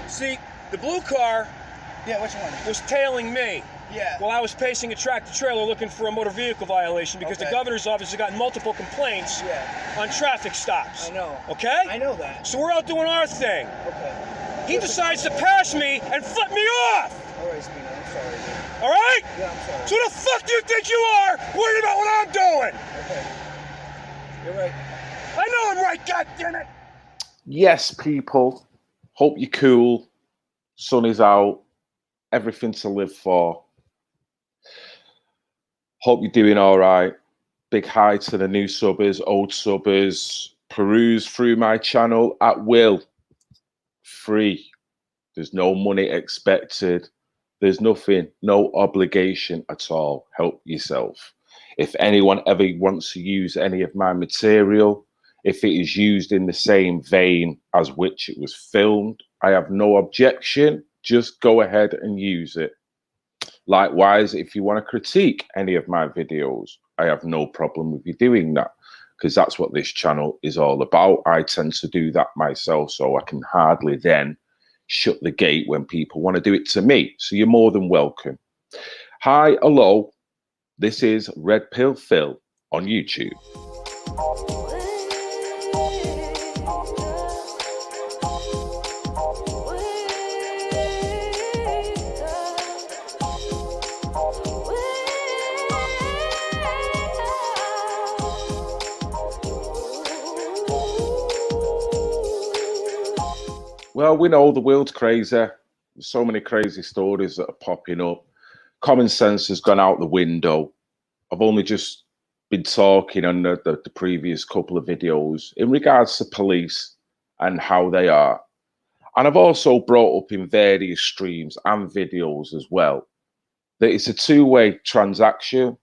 See, the blue car Yeah, which one? was tailing me. Yeah. While I was pacing a tractor-trailer looking for a motor vehicle violation because the governor's office has gotten multiple complaints on traffic stops. I know. Okay? I know that. So we're out doing our thing. Okay. He decides to pass me and flip me off! All right, Spino, I'm sorry, dude. All right? Yeah, I'm sorry. So who the fuck do you think you are worried about what I'm doing? Okay. You're right. I know I'm right, goddammit! Yes, people. Hope you're cool. Sun is out. Everything to live for. Hope you're doing all right. Big hi to the new subbers, old subbers. Peruse through my channel at will. Free. There's no money expected. There's nothing, no obligation at all. Help yourself. If anyone ever wants to use any of my material, if it is used in the same vein as which it was filmed, I have no objection. Just go ahead and use it. Likewise, if you want to critique any of my videos, I have no problem with you doing that, because that's what this channel is all about. I tend to do that myself, so I can hardly then shut the gate when people want to do it to me. So you're more than welcome. Hi, hello. This is Red Pill Phil on YouTube. Well, we know the world's crazy. There's so many crazy stories that are popping up. Common sense has gone out the window. I've only just been talking on the previous couple of videos in regards to police and how they are. And I've also brought up in various streams and videos as well that it's a two-way transaction.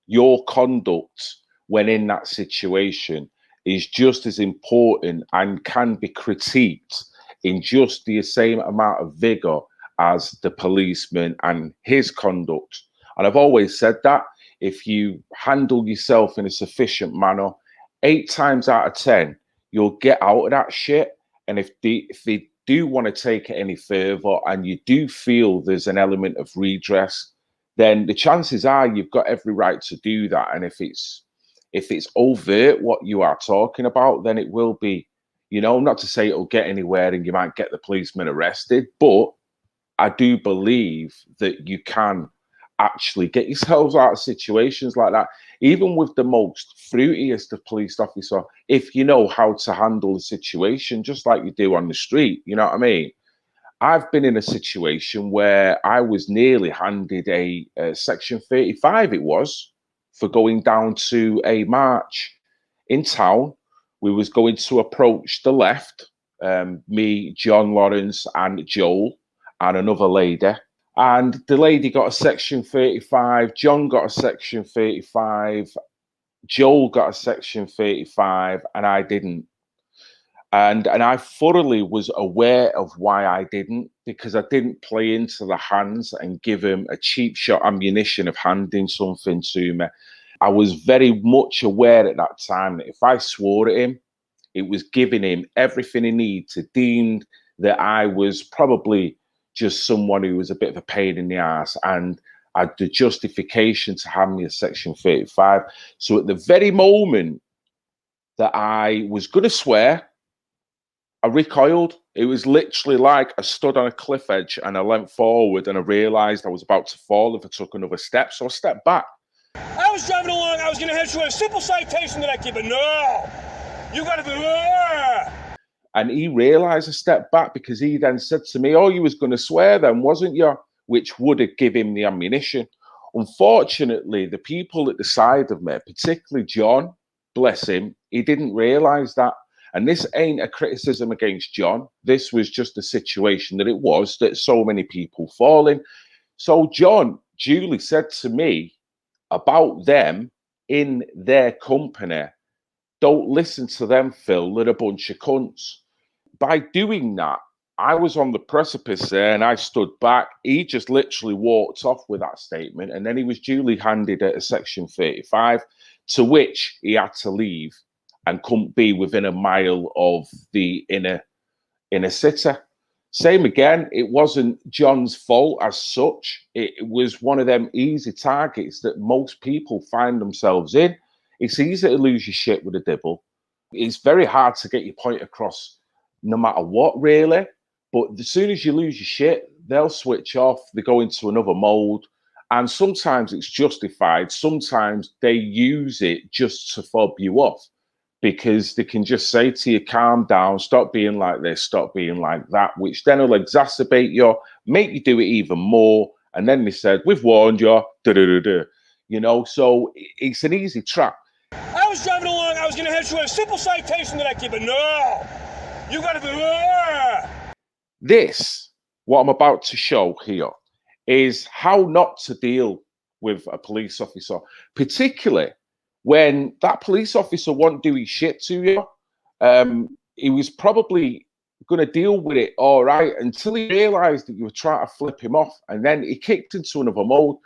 Your conduct when in that situation is just as important and can be critiqued in just the same amount of vigor as the policeman and his conduct. And I've always said that if you handle yourself in a sufficient manner, 8 times out of 10, you'll get out of that shit. And if they do want to take it any further and you do feel there's an element of redress, then the chances are you've got every right to do that. And if it's overt what you are talking about, then it will be, you know, not to say it'll get anywhere and you might get the policeman arrested, but I do believe that you can actually get yourselves out of situations like that, even with the most fruitiest of police officer, if you know how to handle the situation, just like you do on the street, you know what I mean? I've been in a situation where I was nearly handed a Section 35, it was, for going down to a march in town. We was going to approach the left, me, John Lawrence and Joel and another lady. And the lady got a Section 35, John got a Section 35, Joel got a Section 35, and I didn't. And I thoroughly was aware of why I didn't, because I didn't play into the hands and give him a cheap shot ammunition of handing something to me. I was very much aware at that time that if I swore at him, it was giving him everything he needed to deem that I was probably just someone who was a bit of a pain in the ass and had the justification to hand me a Section 35. So at the very moment that I was going to swear, I recoiled. It was literally like I stood on a cliff edge and I leant forward and I realised I was about to fall if I took another step. So I stepped back. I was driving along, I was going to head to a simple citation that I keep, but no! You got to be... And he realised I stepped back because he then said to me, oh, you was going to swear then, wasn't you? Which would have given him the ammunition. Unfortunately, the people at the side of me, particularly John, bless him, he didn't realise that. And this ain't a criticism against John. This was just a situation that it was that so many people fall in. So John duly said to me about them in their company, don't listen to them, Phil, they're a bunch of cunts. By doing that, I was on the precipice there and I stood back. He just literally walked off with that statement. And then he was duly handed a Section 35, to which he had to leave and couldn't be within a mile of the inner city. Same again, it wasn't John's fault as such. It was one of them easy targets that most people find themselves in. It's easy to lose your shit with a dibble. It's very hard to get your point across no matter what, really. But as soon as you lose your shit, they'll switch off, they go into another mode. And sometimes it's justified. Sometimes they use it just to fob you off, because they can just say to you, calm down, stop being like this, stop being like that, which then will exacerbate you, make you do it even more. And then they said, we've warned you, da-da-da-da. You know, so it's an easy trap. I was driving along, I was going to head you a simple citation that I give, but no, you got to be... This, what I'm about to show here, is how not to deal with a police officer, particularly when that police officer won't do his shit to you. He was probably going to deal with it all right until he realized that you were trying to flip him off, and then he kicked into another mode.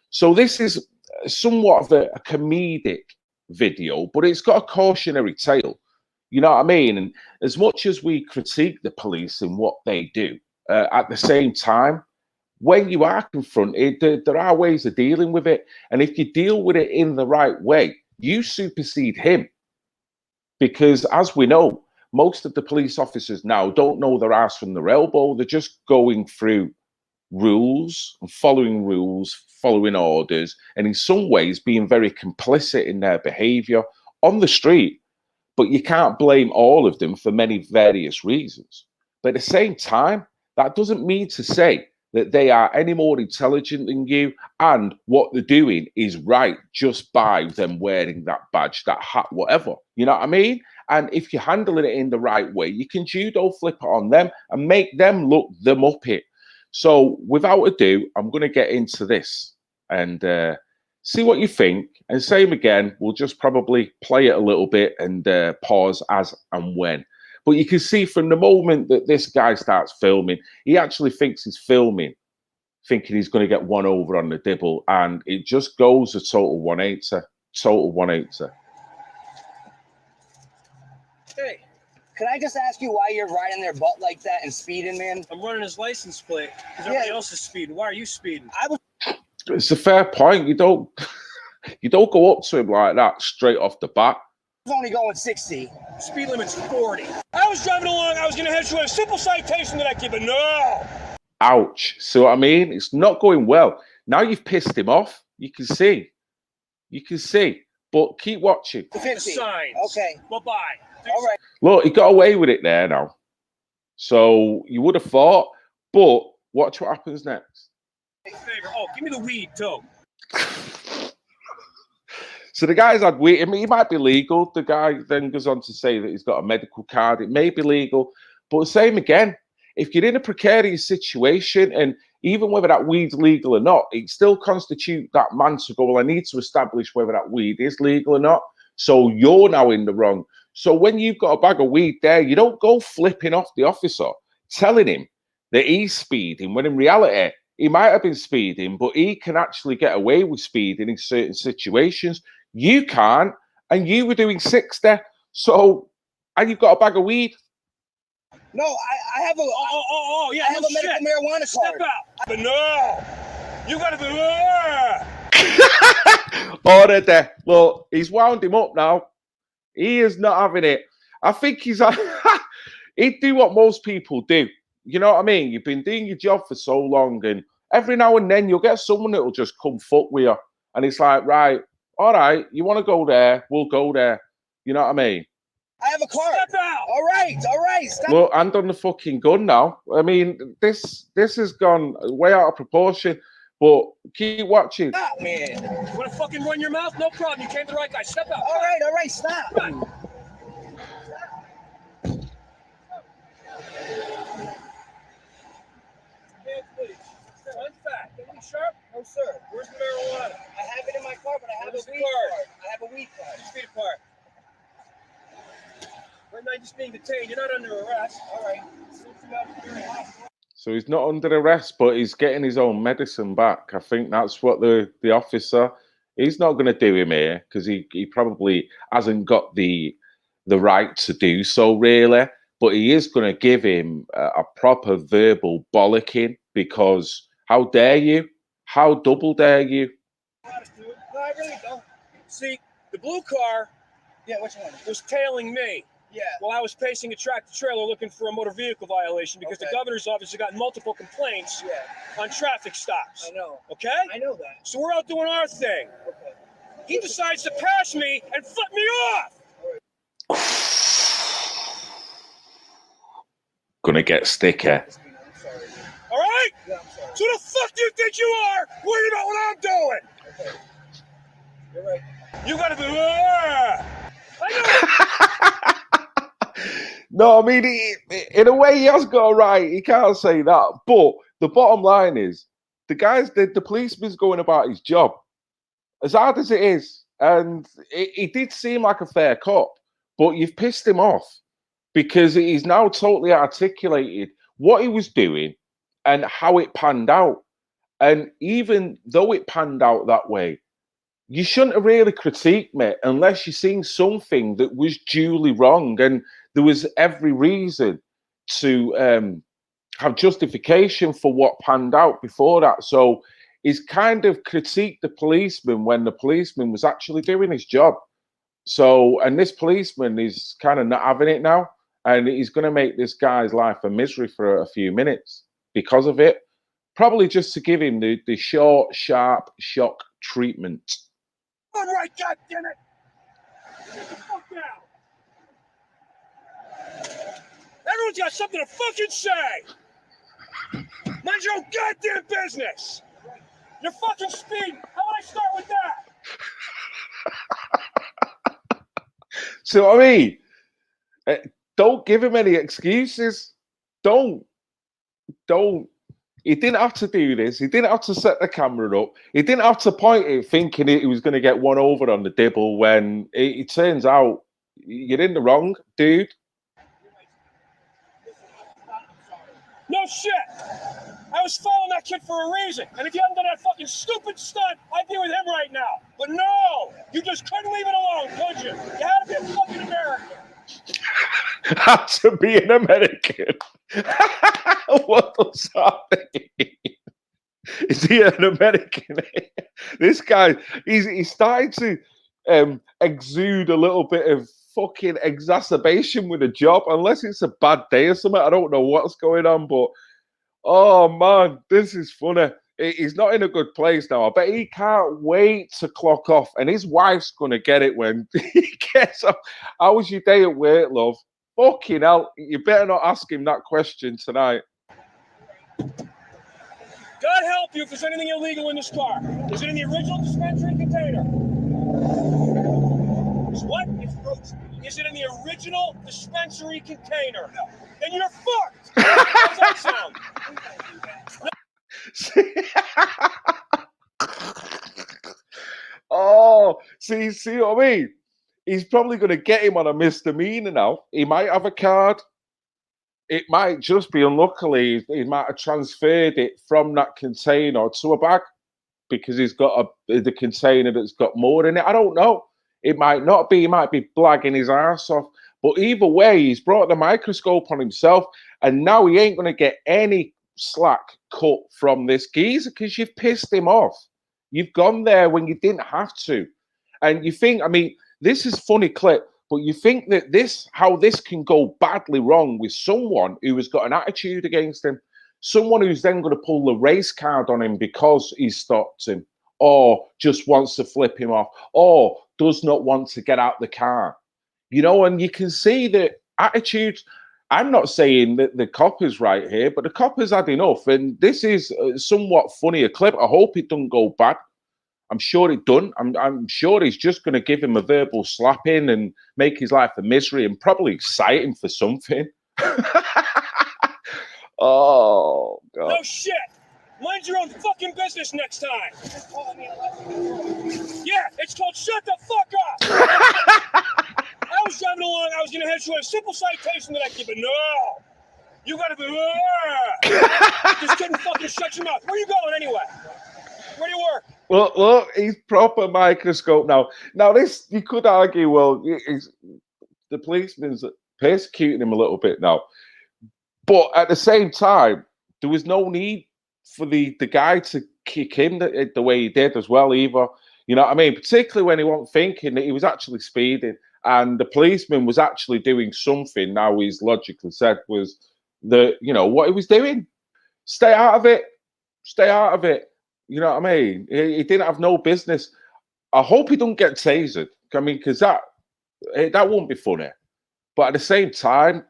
So this is somewhat of a comedic video, but it's got a cautionary tale. You know what I mean? And as much as we critique the police and what they do, at the same time, when you are confronted, there are ways of dealing with it. And if you deal with it in the right way, you supersede him. Because as we know, most of the police officers now don't know their ass from their elbow. They're just going through rules and following orders, and in some ways being very complicit in their behavior on the street. But you can't blame all of them for many various reasons. But at the same time, that doesn't mean to say that they are any more intelligent than you, and what they're doing is right just by them wearing that badge, that hat, whatever. You know what I mean? And if you're handling it in the right way, you can judo flip it on them and make them look the muppet. So without ado, I'm going to get into this and see what you think. And same again, we'll just probably play it a little bit and pause as and when. But you can see from the moment that this guy starts filming, he actually thinks he's filming, thinking he's going to get one over on the dibble. And it just goes a total 180. Total 180. Hey, can I just ask you why you're riding their butt like that and speeding, man? I'm running his license plate because everybody else is speeding. Why are you speeding? It's a fair point. You don't go up to him like that straight off the bat. I was only going 60. Speed limit's 40. I was driving along, I was going to head you a simple citation that I give, but no. Ouch. See what I mean? It's not going well. Now you've pissed him off. You can see. You can see. But keep watching. 50. Signs. Okay. Bye-bye. All right. Look, he got away with it there now. So you would have thought, but watch what happens next. Favor. Oh, give me the weed, too. So the guy's had weed. I mean, he might be legal. The guy then goes on to say that he's got a medical card. It may be legal. But same again, if you're in a precarious situation, and even whether that weed's legal or not, it still constitutes that man to go, well, I need to establish whether that weed is legal or not. So you're now in the wrong. So when you've got a bag of weed there, you don't go flipping off the officer, telling him that he's speeding, when in reality, he might have been speeding, but he can actually get away with speeding in certain situations. You can't, and you were doing 60. So, and you've got a bag of weed. No, I have a. Yeah, I have a medical marijuana card. Step out. But no, you gotta be. Already, look, he's wound him up now. He is not having it. I think he'd do what most people do. You know what I mean? You've been doing your job for so long, and every now and then you'll get someone that'll just come fuck with you. And it's like, right, all right, you want to go there, we'll go there. You know what I mean? I have a card. Step out. All right, stop. Look, hand on the fucking gun now. I mean, this has gone way out of proportion, but keep watching. Stop, man. You want to fucking run your mouth? No problem. You came to the right guy. Step out. All right, stop. Sharp? No, sir. Where's the marijuana? I have it in my car, but I have a weed card. I have a weed card. 6 feet apart. Right now, you're just being detained. You're not under arrest. All right. So he's not under arrest, but he's getting his own medicine back. I think that's what the officer, he's not going to do him here, because he probably hasn't got the right to do so, really. but he is going to give him a proper verbal bollocking because how dare you? How double dare you? No, I really don't. See, the blue car, which one? was tailing me. Yeah. While I was pacing a tractor trailer looking for a motor vehicle violation because the governor's office has gotten multiple complaints on traffic stops. I know. Okay? I know that. So we're out doing our thing. Okay. He decides to pass me and flip me off. Gonna get sticker. All right? Yeah, I'm sorry. So who the fuck do you think you are worried about what I'm doing? Okay. You're right. You gotta be. I know. No, I mean, in a way, he has got it right. He can't say that. But the bottom line is, the policeman's going about his job as hard as it is, and it did seem like a fair cop. But you've pissed him off because he's now totally articulated what he was doing and how it panned out. And even though it panned out that way, you shouldn't have really critiqued me unless you've seen something that was duly wrong. And there was every reason to have justification for what panned out before that. So he's kind of critiqued the policeman when the policeman was actually doing his job. So, and this policeman is kind of not having it now. And he's going to make this guy's life a misery for a few minutes because of it. Probably just to give him the short, sharp shock treatment. I'm right, goddammit! Get the fuck down! Everyone's got something to fucking say! Mind your own goddamn business! You're fucking speeding! How would I start with that? So, I mean, don't give him any excuses. Don't. He didn't have to do this. He didn't have to set the camera up. He didn't have to point it thinking he was going to get one over on the dibble when it turns out you're in the wrong, dude. No shit! I was following that kid for a reason. And if you hadn't done that fucking stupid stunt, I'd be with him right now. But no! You just couldn't leave it alone, could you? You had to be a fucking American. Had to be an American. What does that mean? Is he an American? This guy, he's starting to exude a little bit of fucking exacerbation with a job, unless it's a bad day or something. I don't know what's going on, but oh man, this is funny. He's not in a good place now. I bet he can't wait to clock off, and his wife's gonna get it when he gets off. How was your day at work, love? Fucking hell, you better not ask him that question tonight. God help you if there's anything illegal in this car. Is it in the original dispensary container? What? Is it in the original dispensary container? No. Then you're fucked. How does that sound? Oh, see what I mean? He's probably going to get him on a misdemeanor now. He might have a card. It might just be, unluckily, he might have transferred it from that container to a bag because he's got the container that's got more in it. I don't know. It might not be. He might be blagging his ass off. But either way, he's brought the microscope on himself, and now he ain't going to get any slack cut from this geezer because you've pissed him off. You've gone there when you didn't have to. And you think, I mean, this is a funny clip, but you think that how this can go badly wrong with someone who has got an attitude against him, someone who's then going to pull the race card on him because he stopped him, or just wants to flip him off, or does not want to get out the car. You know, and you can see that attitude. I'm not saying that the cop is right here, but the cop has had enough. And this is somewhat funny a clip. I hope it doesn't go bad. I'm sure it done. I'm sure he's just going to give him a verbal slapping and make his life a misery and probably cite him for something. Oh, God. No shit. Mind your own fucking business next time. Yeah, it's called shut the fuck up. I was driving along. I was going to head to a simple citation that I give, but no. You got to be. Just couldn't fucking shut your mouth. Where you going anyway? Where do you work? Look, he's proper microscope now. Now, this, you could argue, well, the policeman's persecuting him a little bit now. But at the same time, there was no need for the guy to kick him the way he did as well, either. You know what I mean? Particularly when he wasn't thinking that he was actually speeding, and the policeman was actually doing something. Now he's logically said was what he was doing. Stay out of it. Stay out of it. You know what I mean? He didn't have no business. I hope he don't get tasered. I mean, because that won't be funny. But at the same time,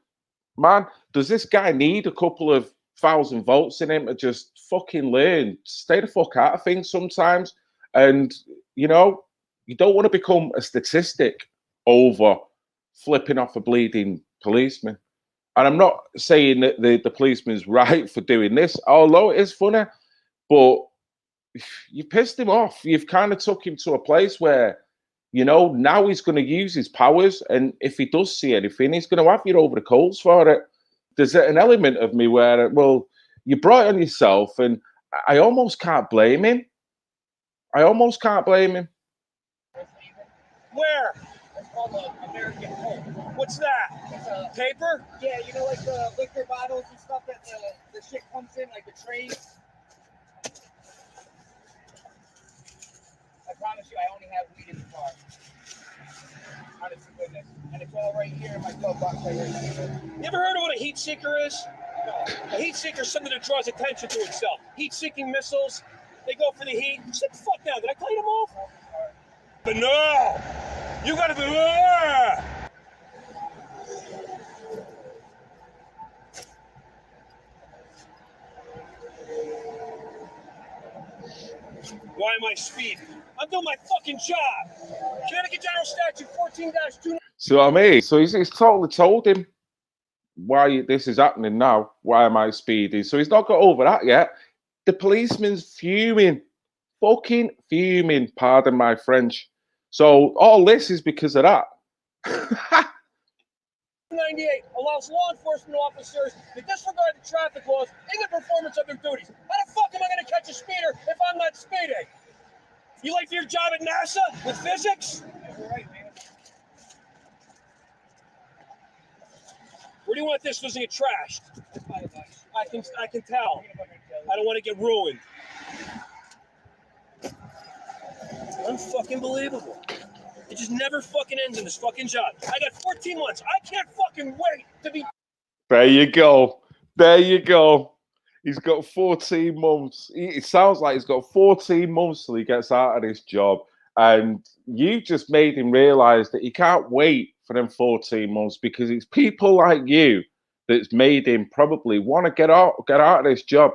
man, does this guy need a couple of 1,000 volts in him to just fucking learn? Stay the fuck out of things sometimes. And, you don't want to become a statistic over flipping off a bleeding policeman. And I'm not saying that the policeman's right for doing this, although it is funny, but you pissed him off. You've kind of took him to a place where, now he's going to use his powers. And if he does see anything, he's going to have you over the coals for it. There's an element of me where, well, you brought it on yourself, and I almost can't blame him. I almost can't blame him. Where? It's called American Coke. What's that? It's paper? Yeah, like the liquor bottles and stuff that the shit comes in, like the trays. I promise you, I only have weed in the car. Honest to goodness. And it's all right here in my glove box right here. You ever heard of what a heat seeker is? No. A heat seeker is something that draws attention to itself. Heat-seeking missiles, they go for the heat. Sit the fuck down. Did I cut them off? But no! You gotta be... Why am I speeding? I'm doing my fucking job. Connecticut General Statute 14-2. So I mean, so he's totally told him why this is happening now. Why am I speeding? So he's not got over that yet. The policeman's fuming, fucking fuming. Pardon my French. So all this is because of that. 98 allows law enforcement officers to disregard the traffic laws in the performance of their duties. How the fuck am I going to catch a speeder if I'm not speeding? You late for your job at NASA with physics? Right, man. Where do you want this doesn't get trashed? I can tell. I don't want to get ruined. Unfucking believable. It just never fucking ends in this fucking job. I got 14 months. I can't fucking wait to be... There you go. There you go. He's got 14 months. It sounds like he's got 14 months till he gets out of this job. And you just made him realize that he can't wait for them 14 months because it's people like you that's made him probably want to get out of this job.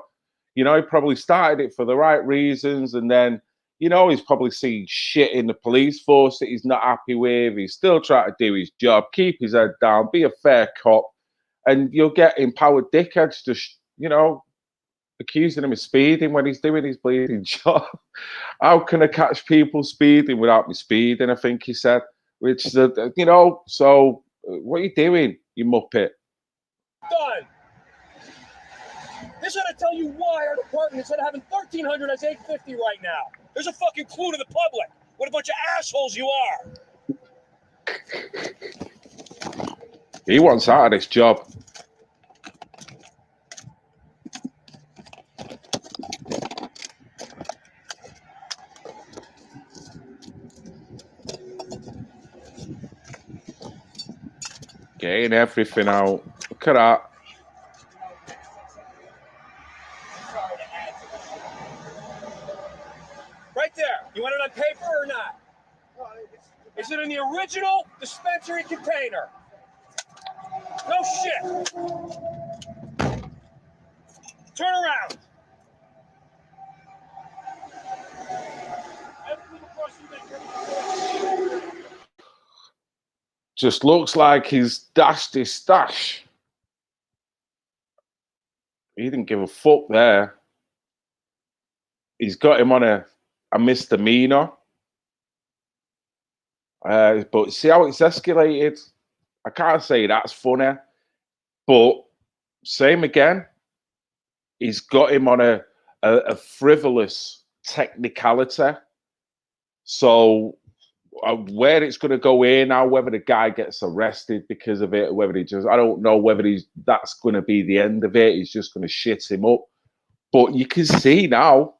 He probably started it for the right reasons, and then he's probably seen shit in the police force that he's not happy with. He's still trying to do his job, keep his head down, be a fair cop, and you'll get empowered dickheads just accusing him of speeding when he's doing his bleeding job. How can I catch people speeding without me speeding? I think he said. Which, so what are you doing, you muppet? Done. This ought to tell you why our department, instead of having 1,300, has 850 right now. There's a fucking clue to the public. What a bunch of assholes you are. He wants out of this job. Getting everything out. Look at that. Right there. You want it on paper or not? Is it in the original dispensary container? No shit. Turn around. Just looks like he's dashed his stash. He didn't give a fuck there. He's got him on a misdemeanor. But see how it's escalated? I can't say that's funny. But same again. He's got him on a frivolous technicality. So Where it's going to go in now, whether the guy gets arrested because of it, whether he just, I don't know whether that's going to be the end of it. He's just going to shit him up. But you can see now,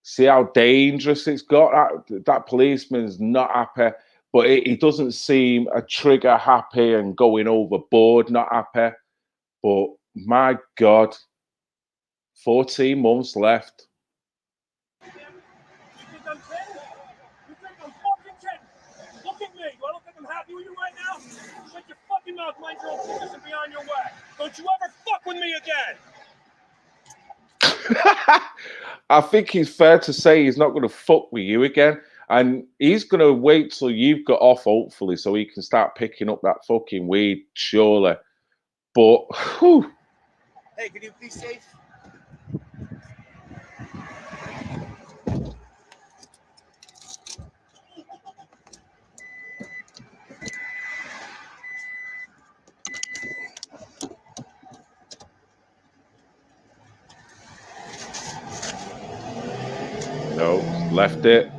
see how dangerous it's got. That policeman's not happy, but he doesn't seem a trigger happy and going overboard, not happy. But my God, 14 months left. You think I'm kidding? You think I'm fucking kidding? Look at me. Do I look like I'm happy with you right now? Shut your fucking mouth, mind your own business, and be on your way. Don't you ever fuck with me again. I think it's fair to say he's not going to fuck with you again. And he's going to wait till you've got off, hopefully, so he can start picking up that fucking weed, surely. But, whew. Hey, can you be safe? No, left it.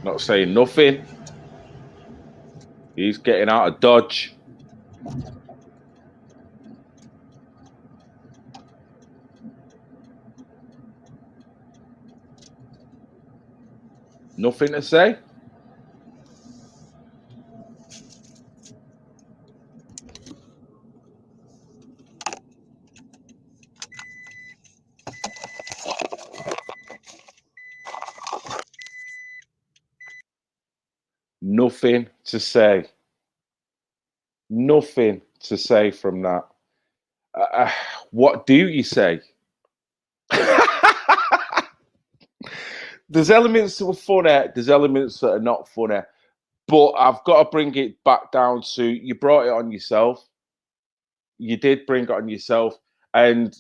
Not saying nothing. He's getting out of Dodge. Nothing to say. Nothing to say. Nothing to say from that. What do you say? There's elements that are funny. There's elements that are not funny. But I've got to bring it back down to, you brought it on yourself. You did bring it on yourself. And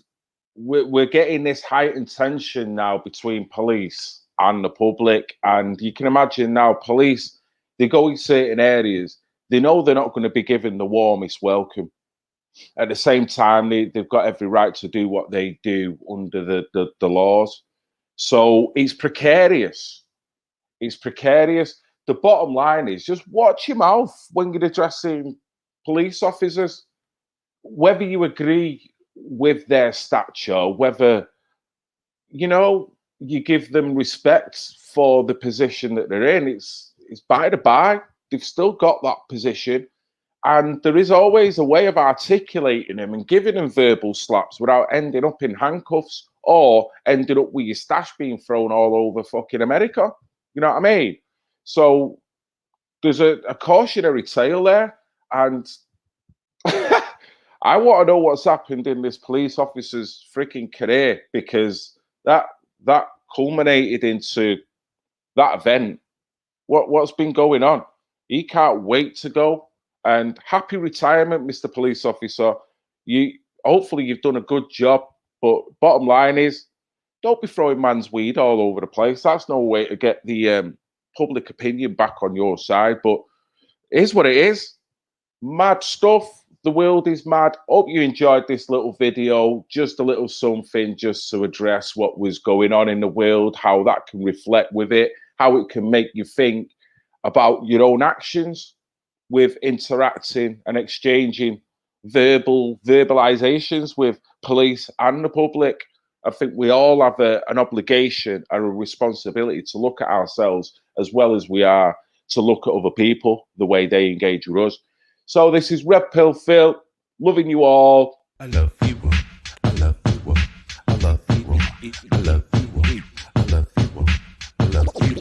we're getting this heightened tension now between police and the public. And you can imagine now, police, they go in certain areas, they know they're not going to be given the warmest welcome. At the same time, they've got every right to do what they do under the laws. So it's precarious. It's precarious. The bottom line is just watch your mouth when you're addressing police officers. Whether you agree with their stature, whether, you give them respect for the position that they're in, it's by the by. They've still got that position. And there is always a way of articulating them and giving them verbal slaps without ending up in handcuffs or ending up with your stash being thrown all over fucking America. You know what I mean? So there's a cautionary tale there. And I want to know what's happened in this police officer's freaking career, because that culminated into that event. What's been going on? He can't wait to go. And happy retirement, Mr. Police Officer. Hopefully you've done a good job. But bottom line is, don't be throwing man's weed all over the place. That's no way to get the public opinion back on your side. But it is what it is. Mad stuff. The world is mad. Hope you enjoyed this little video. Just a little something just to address what was going on in the world, how that can reflect with it, how it can make you think about your own actions with interacting and exchanging verbalizations with police and the public. I think we all have an obligation and a responsibility to look at ourselves as well as we are to look at other people, the way they engage with us. So this is Red Pill Phil, loving you all. I love you. I love you. I love you. I love you. I love you. I love you.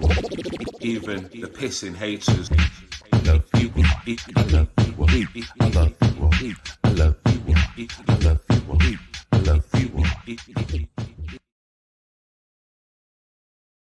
Even the pissing haters. I love you. I love you. I love you.